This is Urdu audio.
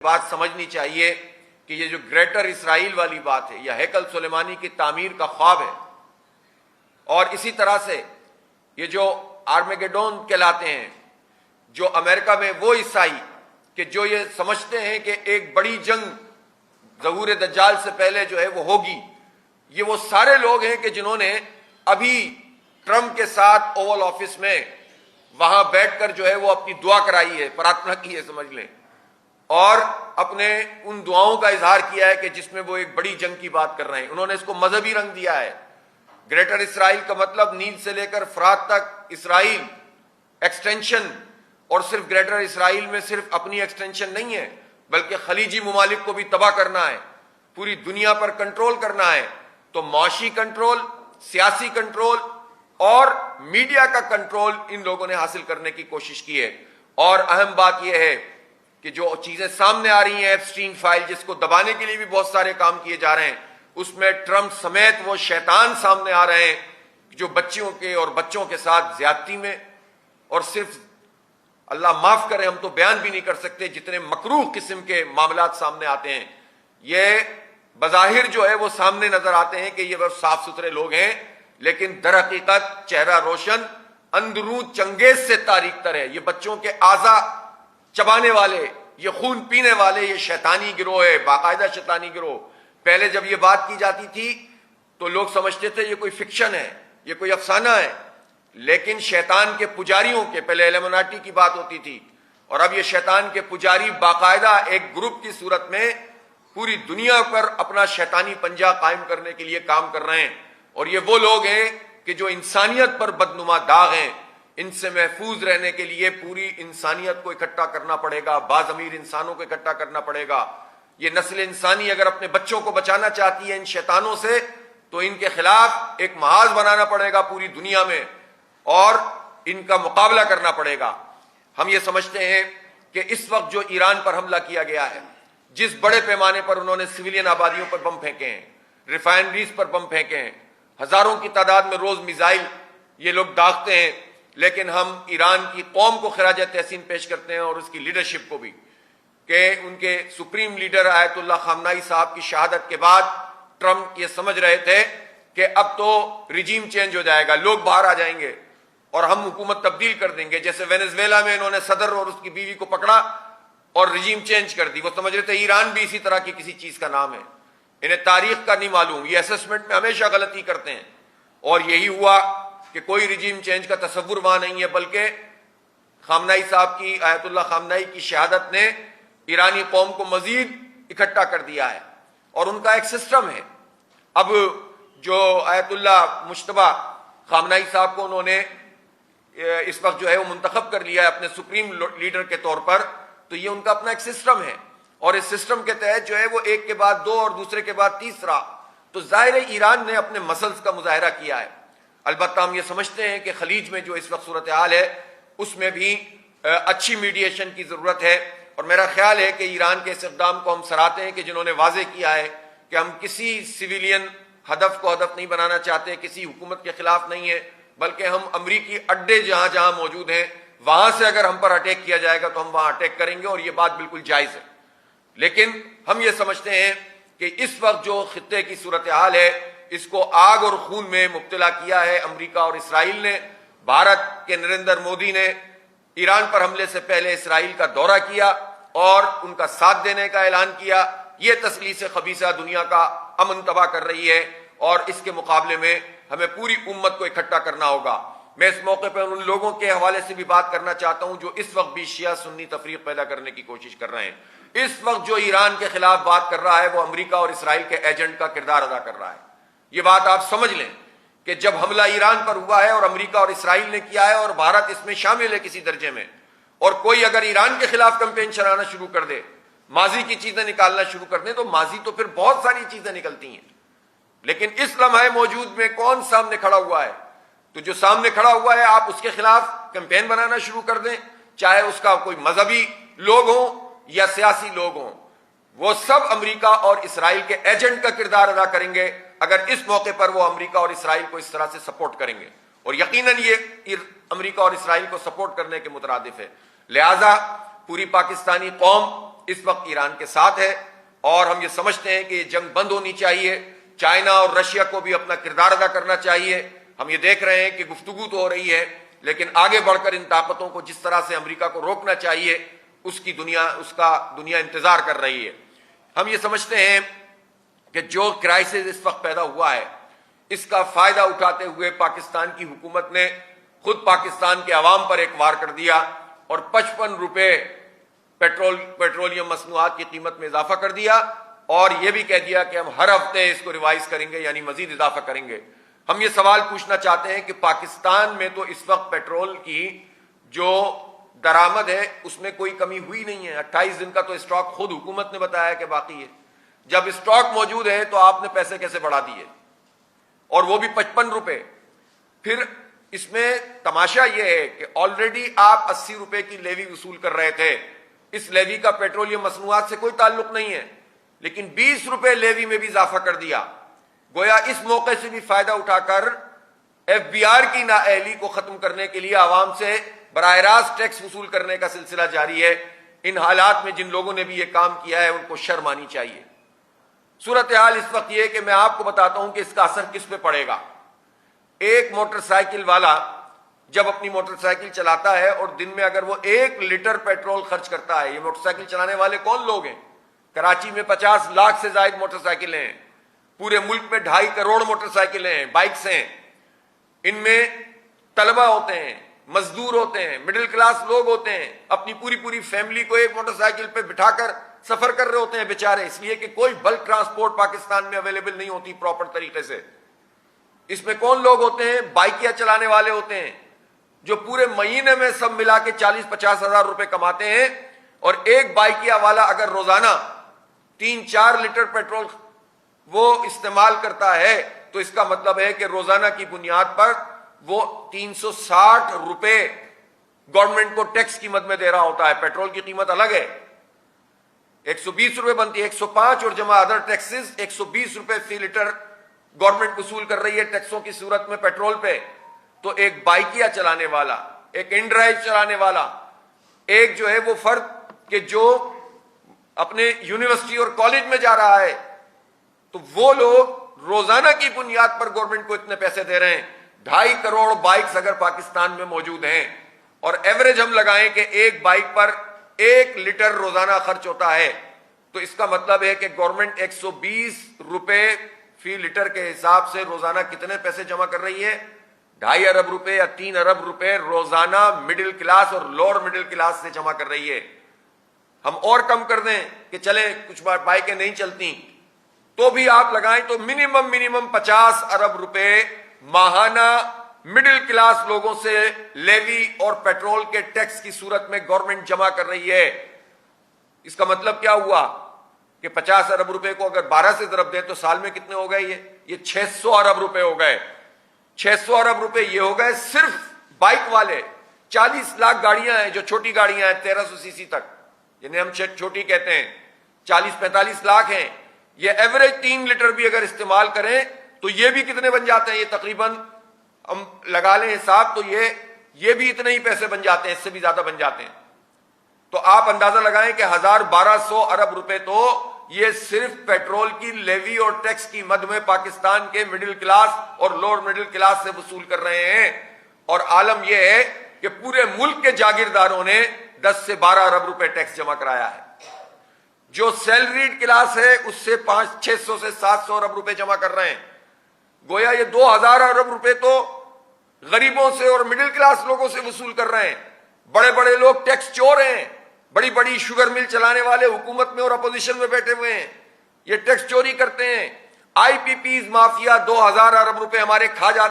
بات سمجھنی چاہیے کہ یہ جو گریٹر اسرائیل والی بات ہے یا ہیکل سلیمانی کی تعمیر کا خواب ہے، اور اسی طرح سے یہ جو آرمیگیڈون کہلاتے ہیں، جو امریکہ میں وہ عیسائی کہ جو یہ سمجھتے ہیں کہ ایک بڑی جنگ ظہور دجال سے پہلے جو ہے وہ ہوگی، یہ وہ سارے لوگ ہیں کہ جنہوں نے ابھی ٹرمپ کے ساتھ اوول آفس میں وہاں بیٹھ کر جو ہے وہ اپنی دعا کرائی ہے، پرارتھنا کی ہے سمجھ لیں، اور اپنے ان دعاؤں کا اظہار کیا ہے کہ جس میں وہ ایک بڑی جنگ کی بات کر رہے ہیں۔ انہوں نے اس کو مذہبی رنگ دیا ہے۔ گریٹر اسرائیل کا مطلب نیل سے لے کر فرات تک اسرائیل ایکسٹینشن، اور صرف گریٹر اسرائیل میں صرف اپنی ایکسٹینشن نہیں ہے بلکہ خلیجی ممالک کو بھی تباہ کرنا ہے، پوری دنیا پر کنٹرول کرنا ہے۔ تو معاشی کنٹرول، سیاسی کنٹرول اور میڈیا کا کنٹرول ان لوگوں نے حاصل کرنے کی کوشش کی ہے۔ اور اہم بات یہ ہے کہ جو چیزیں سامنے آ رہی ہیں، ایپسٹین فائل جس کو دبانے کے لیے بھی بہت سارے کام کیے جا رہے ہیں، اس میں ٹرمپ سمیت وہ شیطان سامنے آ رہے ہیں جو بچیوں کے اور بچوں کے ساتھ زیادتی میں، اور صرف اللہ معاف کرے ہم تو بیان بھی نہیں کر سکتے جتنے مکروہ قسم کے معاملات سامنے آتے ہیں۔ یہ بظاہر جو ہے وہ سامنے نظر آتے ہیں کہ یہ بہت صاف ستھرے لوگ ہیں، لیکن در حقیقت چہرہ روشن، اندرون چنگیز سے تاریک تر ہے۔ یہ بچوں کے اعضا چبانے والے، یہ خون پینے والے، یہ شیطانی گروہ ہے، باقاعدہ شیطانی گروہ۔ پہلے جب یہ بات کی جاتی تھی تو لوگ سمجھتے تھے یہ کوئی فکشن ہے، یہ کوئی افسانہ ہے، لیکن شیطان کے پجاریوں کے پہلے ایلیمناٹی کی بات ہوتی تھی، اور اب یہ شیطان کے پجاری باقاعدہ ایک گروپ کی صورت میں پوری دنیا پر اپنا شیطانی پنجہ قائم کرنے کے لیے کام کر رہے ہیں۔ اور یہ وہ لوگ ہیں کہ جو انسانیت پر بدنما داغ ہیں، ان سے محفوظ رہنے کے لیے پوری انسانیت کو اکٹھا کرنا پڑے گا، باضمیر انسانوں کو اکٹھا کرنا پڑے گا۔ یہ نسل انسانی اگر اپنے بچوں کو بچانا چاہتی ہے ان شیطانوں سے، تو ان کے خلاف ایک محاذ بنانا پڑے گا پوری دنیا میں، اور ان کا مقابلہ کرنا پڑے گا۔ ہم یہ سمجھتے ہیں کہ اس وقت جو ایران پر حملہ کیا گیا ہے، جس بڑے پیمانے پر انہوں نے سویلین آبادیوں پر بم پھینکے ہیں، ریفائنریز پر بم پھینکے ہیں، ہزاروں کی تعداد میں روز میزائل یہ لوگ داغتے ہیں، لیکن ہم ایران کی قوم کو خراج تحسین پیش کرتے ہیں، اور اس کی لیڈرشپ کو بھی، کہ ان کے سپریم لیڈر آیت اللہ خامنائی صاحب کی شہادت کے بعد ٹرمپ یہ سمجھ رہے تھے کہ اب تو رجیم چینج ہو جائے گا، لوگ باہر آ جائیں گے اور ہم حکومت تبدیل کر دیں گے۔ جیسے وینزویلا میں انہوں نے صدر اور اس کی بیوی کو پکڑا اور رجیم چینج کر دی، وہ سمجھ رہے تھے ایران بھی اسی طرح کی کسی چیز کا نام ہے۔ انہیں تاریخ کا نہیں معلوم، یہ اسسمنٹ میں ہمیشہ غلطی کرتے ہیں، اور یہی ہوا کہ کوئی رجیم چینج کا تصور وہاں نہیں ہے، بلکہ خامنائی صاحب کی، آیت اللہ خامنائی کی شہادت نے ایرانی قوم کو مزید اکٹھا کر دیا ہے، اور ان کا ایک سسٹم ہے۔ اب جو آیت اللہ مجتبیٰ خامنائی صاحب کو انہوں نے اس وقت جو ہے وہ منتخب کر لیا ہے اپنے سپریم لیڈر کے طور پر، تو یہ ان کا اپنا ایک سسٹم ہے، اور اس سسٹم کے تحت جو ہے وہ ایک کے بعد دو اور دوسرے کے بعد تیسرا، تو ظاہر ہے ایران نے اپنے مسلز کا مظاہرہ کیا ہے۔ البتہ ہم یہ سمجھتے ہیں کہ خلیج میں جو اس وقت صورتحال ہے اس میں بھی اچھی میڈیشن کی ضرورت ہے، اور میرا خیال ہے کہ ایران کے اس اقدام کو ہم سراہتے ہیں کہ جنہوں نے واضح کیا ہے کہ ہم کسی سویلین ہدف کو ہدف نہیں بنانا چاہتے، کسی حکومت کے خلاف نہیں ہے، بلکہ ہم امریکی اڈے جہاں جہاں موجود ہیں وہاں سے اگر ہم پر اٹیک کیا جائے گا تو ہم وہاں اٹیک کریں گے، اور یہ بات بالکل جائز ہے۔ لیکن ہم یہ سمجھتے ہیں کہ اس وقت جو خطے کی صورتحال ہے اس کو آگ اور خون میں مبتلا کیا ہے امریکہ اور اسرائیل نے۔ بھارت کے نریندر مودی نے ایران پر حملے سے پہلے اسرائیل کا دورہ کیا اور ان کا ساتھ دینے کا اعلان کیا۔ یہ تثلیث خبیثہ دنیا کا امن تباہ کر رہی ہے، اور اس کے مقابلے میں ہمیں پوری امت کو اکٹھا کرنا ہوگا۔ میں اس موقع پر ان لوگوں کے حوالے سے بھی بات کرنا چاہتا ہوں جو اس وقت بھی شیعہ سنی تفریق پیدا کرنے کی کوشش کر رہے ہیں۔ اس وقت جو ایران کے خلاف بات کر رہا ہے وہ امریکہ اور اسرائیل کے ایجنٹ کا کردار ادا کر رہا ہے۔ یہ بات آپ سمجھ لیں کہ جب حملہ ایران پر ہوا ہے اور امریکہ اور اسرائیل نے کیا ہے، اور بھارت اس میں شامل ہے کسی درجے میں، اور کوئی اگر ایران کے خلاف کمپین چلانا شروع کر دے، ماضی کی چیزیں نکالنا شروع کر دیں، تو ماضی تو پھر بہت ساری چیزیں نکلتی ہیں، لیکن اس لمحے موجود میں کون سامنے کھڑا ہوا ہے؟ تو جو سامنے کھڑا ہوا ہے آپ اس کے خلاف کمپین بنانا شروع کر دیں، چاہے اس کا کوئی مذہبی لوگ ہوں یا سیاسی لوگ ہوں، وہ سب امریکہ اور اسرائیل کے ایجنٹ کا کردار ادا کریں گے اگر اس موقع پر وہ امریکہ اور اسرائیل کو اس طرح سے سپورٹ کریں گے، اور یقیناً یہ امریکہ اور اسرائیل کو سپورٹ کرنے کے مترادف ہے۔ لہذا پوری پاکستانی قوم اس وقت ایران کے ساتھ ہے اور ہم یہ سمجھتے ہیں کہ یہ جنگ بند ہونی چاہیے. چائنا اور رشیا کو بھی اپنا کردار ادا کرنا چاہیے. ہم یہ دیکھ رہے ہیں کہ گفتگو تو ہو رہی ہے لیکن آگے بڑھ کر ان طاقتوں کو جس طرح سے امریکہ کو روکنا چاہیے اس کا دنیا انتظار کر رہی ہے. ہم یہ سمجھتے ہیں کہ جو کرائسس اس وقت پیدا ہوا ہے اس کا فائدہ اٹھاتے ہوئے پاکستان کی حکومت نے خود پاکستان کے عوام پر ایک وار کر دیا اور 55 روپے پیٹرولیم مصنوعات کی قیمت میں اضافہ کر دیا اور یہ بھی کہہ دیا کہ ہم ہر ہفتے اس کو ریوائز کریں گے یعنی مزید اضافہ کریں گے. ہم یہ سوال پوچھنا چاہتے ہیں کہ پاکستان میں تو اس وقت پیٹرول کی جو درآمد ہے اس میں کوئی کمی ہوئی نہیں ہے. 28 دن کا تو اسٹاک خود حکومت نے بتایا کہ باقی ہے. جب اسٹاک موجود ہے تو آپ نے پیسے کیسے بڑھا دیے اور وہ بھی 55 روپے. پھر اس میں تماشا یہ ہے کہ آلریڈی آپ 80 روپے کی لیوی وصول کر رہے تھے. اس لیوی کا پیٹرولیم مصنوعات سے کوئی تعلق نہیں ہے لیکن 20 روپے لیوی میں بھی اضافہ کر دیا. گویا اس موقع سے بھی فائدہ اٹھا کر ایف بی آر کی نااہلی کو ختم کرنے کے لیے عوام سے براہ راست ٹیکس وصول کرنے کا سلسلہ جاری ہے. ان حالات میں جن لوگوں نے بھی یہ کام کیا ہے ان کو شرم آنی چاہیے. صورتحال اس وقت یہ کہ میں آپ کو بتاتا ہوں کہ اس کا اثر کس پہ پڑے گا. ایک موٹر سائیکل والا جب اپنی موٹر سائیکل چلاتا ہے اور دن میں اگر وہ 1 لیٹر پیٹرول خرچ کرتا ہے, یہ موٹر سائیکل چلانے والے کون لوگ ہیں؟ کراچی میں 50 لاکھ سے زائد موٹر سائیکلیں ہیں, پورے ملک میں 2.5 کروڑ موٹر سائیکلیں ہیں, بائکس ہیں. ان میں طلبہ ہوتے ہیں, مزدور ہوتے ہیں, مڈل کلاس لوگ ہوتے ہیں, اپنی پوری فیملی کو ایک موٹر سائیکل پہ بٹھا کر سفر کر رہے ہوتے ہیں بیچارے, اس لیے کہ کوئی بلک ٹرانسپورٹ پاکستان میں اویلیبل نہیں ہوتی پراپر طریقے سے. اس میں کون لوگ ہوتے ہیں؟ بائکیاں چلانے والے ہوتے ہیں جو پورے مہینے میں سب ملا کے 40-50 ہزار روپے کماتے ہیں اور ایک بائکیا والا اگر روزانہ 3-4 لیٹر پیٹرول وہ استعمال کرتا ہے تو اس کا مطلب ہے کہ روزانہ کی بنیاد پر وہ 360 روپے گورنمنٹ کو ٹیکس کی مد میں دے رہا ہوتا ہے. پیٹرول کی قیمت الگ ہے, 120 روپے بنتی ہے, 105 اور جمع ادر ٹیکسز 120 روپے فی لیٹر گورنمنٹ وصول کر رہی ہے ٹیکسوں کی صورت میں پیٹرول پہ. تو ایک بائکیا چلانے والا, ایک ان ڈرائیو چلانے والا, ایک جو ہے وہ فرد کہ جو اپنے یونیورسٹی اور کالج میں جا رہا ہے, تو وہ لوگ روزانہ کی بنیاد پر گورنمنٹ کو اتنے پیسے دے رہے ہیں. 2.5 کروڑ بائکس اگر پاکستان میں موجود ہیں اور ایوریج ہم لگائیں کہ ایک بائک پر 1 لیٹر روزانہ خرچ ہوتا ہے تو اس کا مطلب ہے کہ گورنمنٹ 120 روپے فی لیٹر کے حساب سے روزانہ کتنے پیسے جمع کر رہی ہے؟ 2.5 ارب روپے یا 3 ارب روپے روزانہ مڈل کلاس اور لوور مڈل کلاس سے جمع کر رہی ہے. ہم اور کم کر دیں کہ چلے کچھ بار بائکیں نہیں چلتی تو بھی آپ لگائیں تو منیمم 50 ارب روپے ماہانہ مڈل کلاس لوگوں سے لیوی اور پیٹرول کے ٹیکس کی صورت میں گورنمنٹ جمع کر رہی ہے. اس کا مطلب کیا ہوا کہ 50 ارب روپے کو اگر 12 سے ضرب دیں تو سال میں کتنے ہو گئے؟ یہ 600 ارب روپے ہو گئے. 600 ارب روپے یہ ہو گئے صرف بائک والے. 40 لاکھ گاڑیاں ہیں جو چھوٹی گاڑیاں ہیں 1300 سی سی تک, جنہیں ہم چھوٹی کہتے ہیں, 40-45 لاکھ ہیں. یہ ایوریج 3 لیٹر بھی اگر استعمال کریں تو یہ بھی کتنے بن جاتے ہیں؟ یہ تقریباً ہم لگا لیں حساب تو یہ بھی اتنے ہی پیسے بن جاتے ہیں, اس سے بھی زیادہ بن جاتے ہیں. تو آپ اندازہ لگائیں کہ 1200 ارب روپے تو یہ صرف پیٹرول کی لیوی اور ٹیکس کی مد میں پاکستان کے مڈل کلاس اور لوور مڈل کلاس سے وصول کر رہے ہیں. اور عالم یہ ہے کہ پورے ملک کے جاگیرداروں نے 10 سے 12 ارب روپے ٹیکس جمع کرایا ہے. جو سیلریڈ کلاس ہے اس سے 600 سے 700 ارب روپے جمع کر رہے ہیں. گویا یہ 2000 ارب روپے تو غریبوں سے اور مڈل کلاس لوگوں سے وصول کر رہے ہیں. بڑے بڑے لوگ ٹیکس چور ہیں, بڑی بڑی شوگر مل چلانے والے حکومت میں اور اپوزیشن میں بیٹھے ہوئے ہیں, یہ ٹیکس چوری کرتے ہیں. آئی پی پیز مافیا 2000 ارب روپے ہمارے کھا جاتے ہیں.